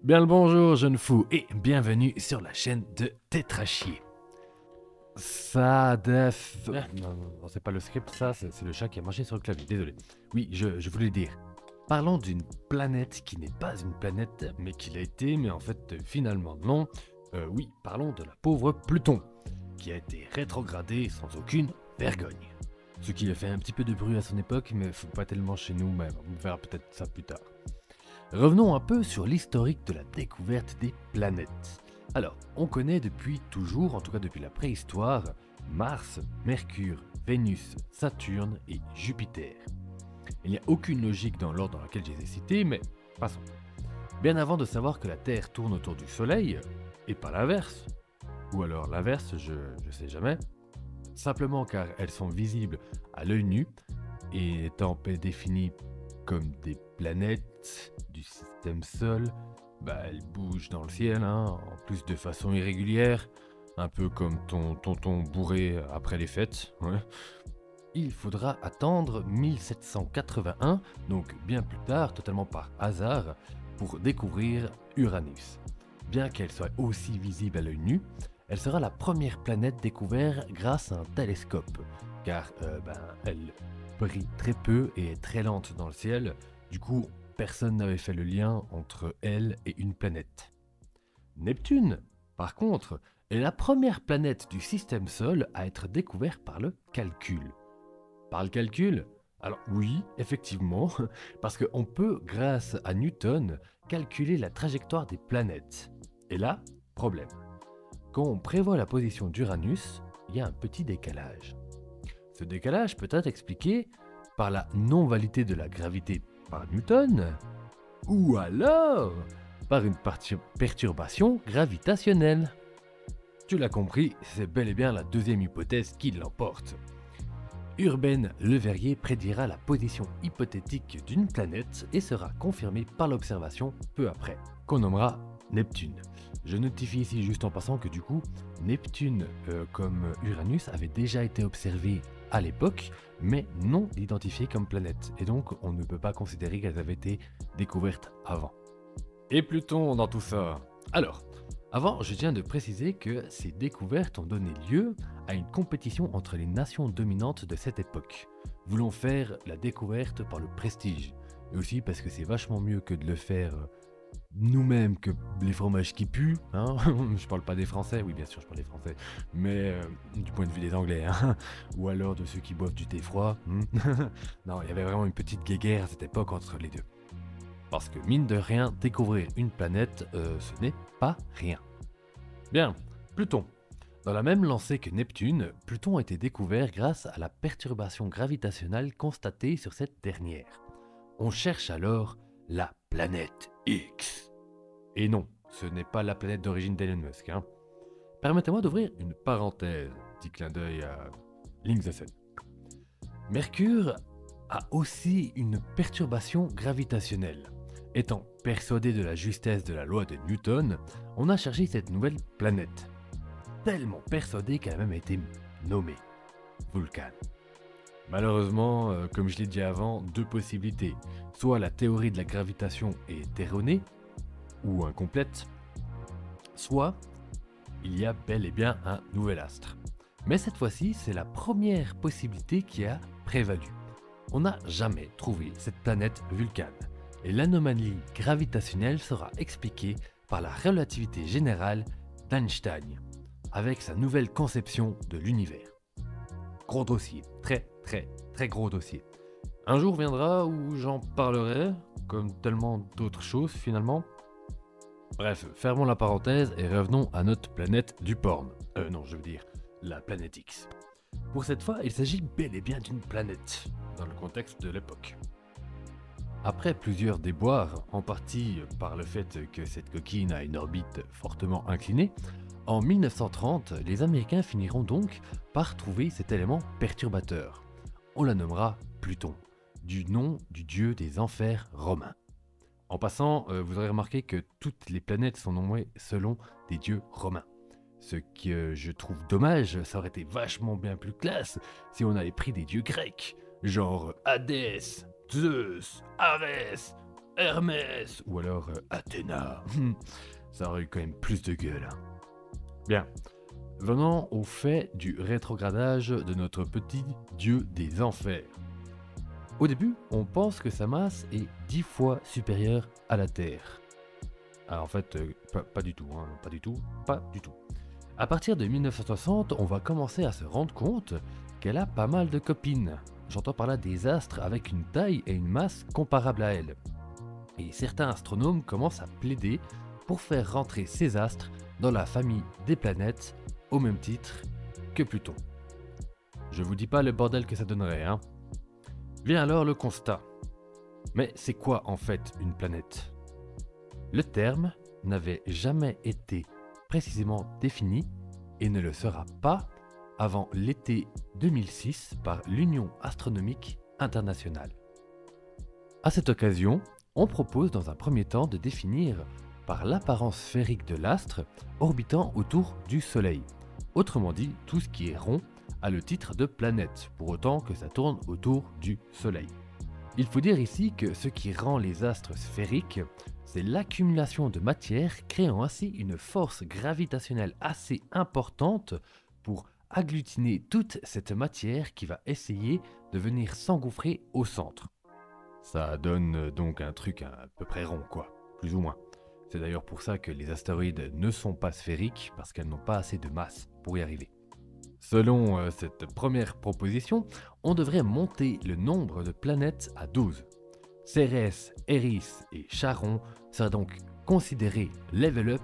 Bien le bonjour, jeune fou, et bienvenue sur la chaîne de Tétrachier. Ça def... Non, c'est pas le script, ça, c'est le chat qui a marché sur le clavier, désolé. Oui, je voulais dire. Parlons d'une planète qui n'est pas une planète, mais qui l'a été, mais en fait, finalement non. Oui, parlons de la pauvre Pluton, qui a été rétrogradée sans aucune vergogne. Ce qui a fait un petit peu de bruit à son époque, mais pas tellement chez nous, mais on verra peut-être ça plus tard. Revenons un peu sur l'historique de la découverte des planètes. Alors, on connaît depuis toujours, en tout cas depuis la préhistoire, Mars, Mercure, Vénus, Saturne et Jupiter. Il n'y a aucune logique dans l'ordre dans lequel je les ai cités, mais passons. Bien avant de savoir que la Terre tourne autour du Soleil, et pas l'inverse, ou alors l'inverse, je sais jamais, simplement car elles sont visibles à l'œil nu, et étant définies comme des planètes du système Sol, elles bougent dans le ciel, en plus de façon irrégulière, un peu comme ton tonton bourré après les fêtes. Ouais. Il faudra attendre 1781, donc bien plus tard, totalement par hasard, pour découvrir Uranus. Bien qu'elle soit aussi visible à l'œil nu, elle sera la première planète découverte grâce à un télescope, car elle brille très peu et est très lente dans le ciel, du coup personne n'avait fait le lien entre elle et une planète. Neptune, par contre, est la première planète du système Sol à être découverte par le calcul. Par le calcul? Alors oui, effectivement, parce qu'on peut, grâce à Newton, calculer la trajectoire des planètes. Et là, problème. Quand on prévoit la position d'Uranus, il y a un petit décalage. Ce décalage peut être expliqué par la non-validité de la gravité par Newton, ou alors par une perturbation gravitationnelle. Tu l'as compris, c'est bel et bien la deuxième hypothèse qui l'emporte. Urbain Le Verrier prédira la position hypothétique d'une planète et sera confirmée par l'observation peu après, qu'on nommera Neptune. Je notifie ici juste en passant que du coup, Neptune comme Uranus avait déjà été observé à l'époque, mais non identifié comme planète, et donc on ne peut pas considérer qu'elles avaient été découvertes avant. Et Pluton dans tout ça? Alors, avant, je tiens de préciser que ces découvertes ont donné lieu à une compétition entre les nations dominantes de cette époque, voulant faire la découverte par le prestige, et aussi parce que c'est vachement mieux que de le faire nous-mêmes que les fromages qui puent, je parle pas des Français, oui bien sûr je parle des Français, mais du point de vue des Anglais, ou alors de ceux qui boivent du thé froid. Non, il y avait vraiment une petite guéguerre à cette époque entre les deux. Parce que mine de rien, découvrir une planète, ce n'est pas rien. Bien, Pluton. Dans la même lancée que Neptune, Pluton a été découvert grâce à la perturbation gravitationnelle constatée sur cette dernière. On cherche alors la planète X. Et non, ce n'est pas la planète d'origine d'Elon Musk. Permettez-moi d'ouvrir une parenthèse, petit clin d'œil à Link the Sun. Mercure a aussi une perturbation gravitationnelle. Étant persuadé de la justesse de la loi de Newton, on a cherché cette nouvelle planète. Tellement persuadé qu'elle a même été nommée Vulcain. Malheureusement, comme je l'ai dit avant, deux possibilités. Soit la théorie de la gravitation est erronée, ou incomplète, soit il y a bel et bien un nouvel astre. Mais cette fois-ci, c'est la première possibilité qui a prévalu. On n'a jamais trouvé cette planète Vulcain, et l'anomalie gravitationnelle sera expliquée par la relativité générale d'Einstein, avec sa nouvelle conception de l'univers. Gros dossier, très gros dossier. Un jour viendra où j'en parlerai, comme tellement d'autres choses finalement. Bref, fermons la parenthèse et revenons à notre planète du porn. Non, je veux dire, la planète X. Pour cette fois, il s'agit bel et bien d'une planète, dans le contexte de l'époque. Après plusieurs déboires, en partie par le fait que cette coquine a une orbite fortement inclinée, en 1930, les Américains finiront donc par trouver cet élément perturbateur. On la nommera Pluton, du nom du dieu des enfers romains. En passant, vous aurez remarqué que toutes les planètes sont nommées selon des dieux romains. Ce que je trouve dommage, ça aurait été vachement bien plus classe si on avait pris des dieux grecs, genre Hadès, Zeus, Arès, Hermès ou alors Athéna. Ça aurait eu quand même plus de gueule. Hein. Bien. Venons au fait du rétrogradage de notre petit dieu des enfers. Au début, on pense que sa masse est 10 fois supérieure à la Terre. Alors en fait, pas du tout, hein, pas du tout, pas du tout. À partir de 1960, on va commencer à se rendre compte qu'elle a pas mal de copines. J'entends par là des astres avec une taille et une masse comparables à elle. Et certains astronomes commencent à plaider pour faire rentrer ces astres dans la famille des planètes au même titre que Pluton. Je vous dis pas le bordel que ça donnerait, hein. Vient alors le constat. Mais c'est quoi en fait une planète ? Le terme n'avait jamais été précisément défini et ne le sera pas avant l'été 2006 par l'Union astronomique internationale. À cette occasion, on propose dans un premier temps de définir par l'apparence sphérique de l'astre orbitant autour du Soleil. Autrement dit, tout ce qui est rond a le titre de planète, pour autant que ça tourne autour du Soleil. Il faut dire ici que ce qui rend les astres sphériques, c'est l'accumulation de matière créant ainsi une force gravitationnelle assez importante pour agglutiner toute cette matière qui va essayer de venir s'engouffrer au centre. Ça donne donc un truc à peu près rond quoi, plus ou moins. C'est d'ailleurs pour ça que les astéroïdes ne sont pas sphériques, parce qu'elles n'ont pas assez de masse pour y arriver. Selon cette première proposition, on devrait monter le nombre de planètes à 12. Cérès, Eris et Charon seraient donc considérés level up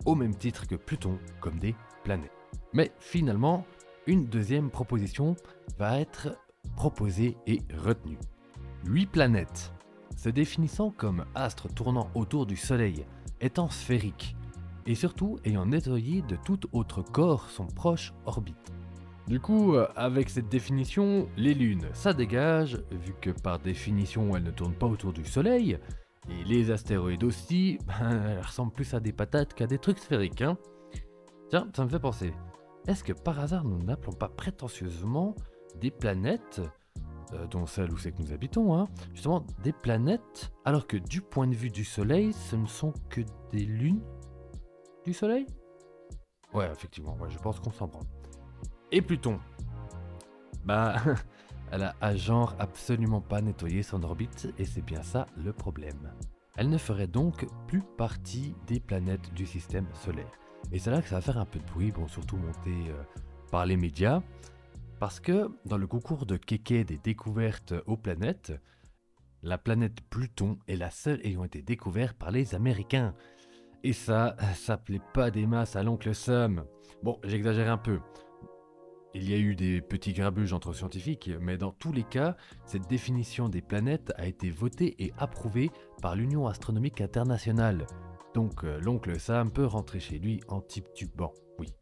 au même titre que Pluton comme des planètes. Mais finalement, une deuxième proposition va être proposée et retenue. 8 planètes, se définissant comme astres tournant autour du Soleil, étant sphériques, et surtout ayant nettoyé de tout autre corps son proche orbite. Du coup, avec cette définition, les lunes, ça dégage, vu que par définition elles ne tournent pas autour du Soleil, et les astéroïdes aussi, elles ressemblent plus à des patates qu'à des trucs sphériques, hein. Tiens, ça me fait penser, est-ce que par hasard nous n'appelons pas prétentieusement des planètes, dont celle où c'est que nous habitons, hein, justement des planètes, alors que du point de vue du Soleil, ce ne sont que des lunes du Soleil ? Ouais, effectivement, ouais, je pense qu'on s'en prend. Et Pluton, bah, elle a à genre absolument pas nettoyé son orbite, et c'est bien ça le problème. Elle ne ferait donc plus partie des planètes du système solaire. Et c'est là que ça va faire un peu de bruit, bon, surtout monté par les médias, parce que dans le concours de kéké des découvertes aux planètes, la planète Pluton est la seule ayant été découverte par les Américains. Et ça plaît pas des masses à l'oncle Sam. Bon, j'exagère un peu. Il y a eu des petits grabuges entre scientifiques, mais dans tous les cas, cette définition des planètes a été votée et approuvée par l'Union astronomique internationale. Donc l'oncle Sam peut rentrer chez lui en titubant, oui.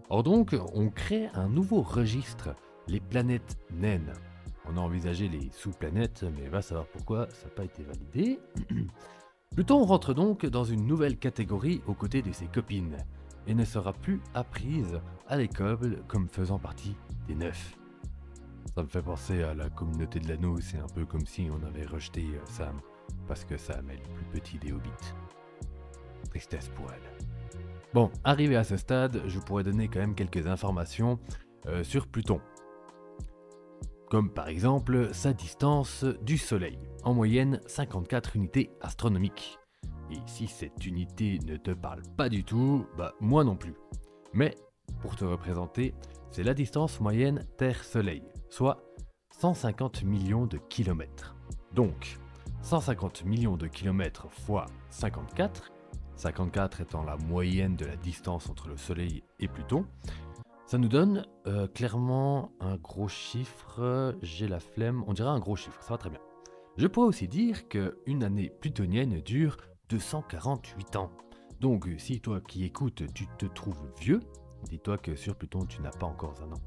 Or donc, on crée un nouveau registre, les planètes naines. On a envisagé les sous-planètes, mais va savoir pourquoi ça n'a pas été validé. Pluton rentre donc dans une nouvelle catégorie aux côtés de ses copines, et ne sera plus apprise à l'école comme faisant partie des 9. Ça me fait penser à la communauté de l'anneau, c'est un peu comme si on avait rejeté Sam, parce que Sam est le plus petit des hobbits. Tristesse pour elle. Bon, arrivé à ce stade, je pourrais donner quand même quelques informations sur Pluton. Comme par exemple sa distance du Soleil, en moyenne 54 unités astronomiques. Et si cette unité ne te parle pas du tout, bah moi non plus. Mais, pour te représenter, c'est la distance moyenne Terre-Soleil, soit 150 millions de kilomètres. Donc, 150 millions de kilomètres fois 54, 54 étant la moyenne de la distance entre le Soleil et Pluton, ça nous donne clairement un gros chiffre, j'ai la flemme, on dirait un gros chiffre, ça va très bien. Je pourrais aussi dire qu'une année plutonienne dure 248 ans. Donc si toi qui écoutes, tu te trouves vieux, dis-toi que sur Pluton tu n'as pas encore un an.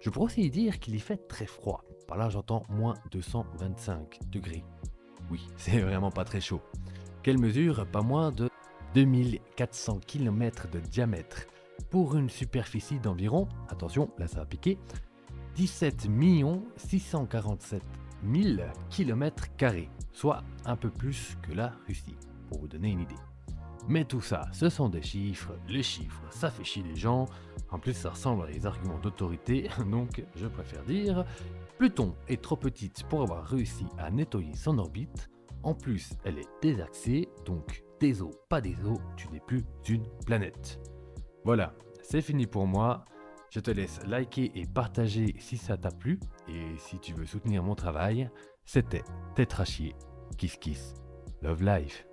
Je pourrais aussi dire qu'il y fait très froid, par là j'entends moins 225 degrés. Oui, c'est vraiment pas très chaud. Qu'elle mesure pas moins de 2400 km de diamètre, pour une superficie d'environ, attention, là ça va piquer, 17 647 1000 km², soit un peu plus que la Russie, pour vous donner une idée. Mais tout ça, ce sont des chiffres, les chiffres, ça fait chier les gens, en plus ça ressemble à des arguments d'autorité, donc je préfère dire Pluton est trop petite pour avoir réussi à nettoyer son orbite, en plus elle est désaxée, donc désolé, pas désolé, tu n'es plus une planète. Voilà, c'est fini pour moi, je te laisse liker et partager si ça t'a plu, et si tu veux soutenir mon travail, c'était Tétrachier, Kiss Kiss, Love Life.